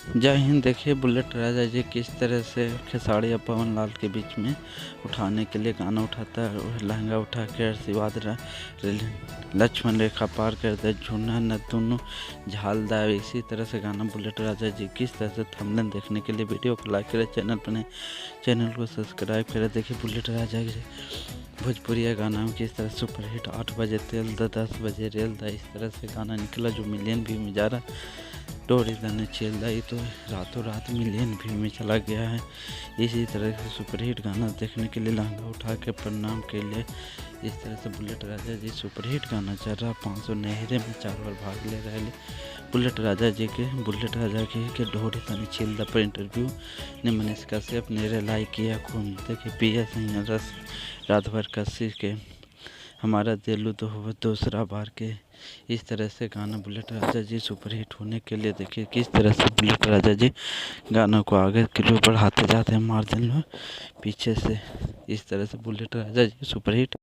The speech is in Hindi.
जय हिंद। देखिए बुलेट राजा जी किस तरह से खेसारी और पवन लाल के बीच में उठाने के लिए गाना उठाता है और लहंगा उठा कर आशीर्वाद लक्ष्मण रेखा पार कर दे झूना न दोनों झालदा। इसी तरह से गाना बुलेट राजा जी किस तरह से थंबनेल देखने के लिए वीडियो को लाइक करें, चैनल को सब्सक्राइब करें। देखिए बुलेट राजा जी भोजपुरिया गाना में किस तरह सुपरहिट 8 बजे तेल द 10 बजे रेल द, इस तरह से गाना निकला जो मिलियन व्यू में जा रहा। डोरी दाने चेल दा तो रातों रात मिलियन व्यू में चला गया है। इसी तरह से सुपरहिट गाना देखने के लिए लहंगा उठा के प्रणाम के लिए इस तरह से बुलेट राजा जी सुपरहिट गाना चल रहा। 500 नहरे में 4 बार भाग ले रहे बुलेट राजा जी के डोरी दाने चेल दा पर इंटरव्यू ने मनीष कश्यप ने रिलाई किया खून। देखिए PS रस रात भर कश्यप के हमारा दिलू तो हो दूसरा बार के, इस तरह से गाना बुलेट राजा जी सुपरहिट होने के लिए देखिए किस तरह से बुलेट राजा जी गानों को आगे किलो बढ़ाते जाते हैं मार्जिन में पीछे से। इस तरह से बुलेट राजा जी सुपरहिट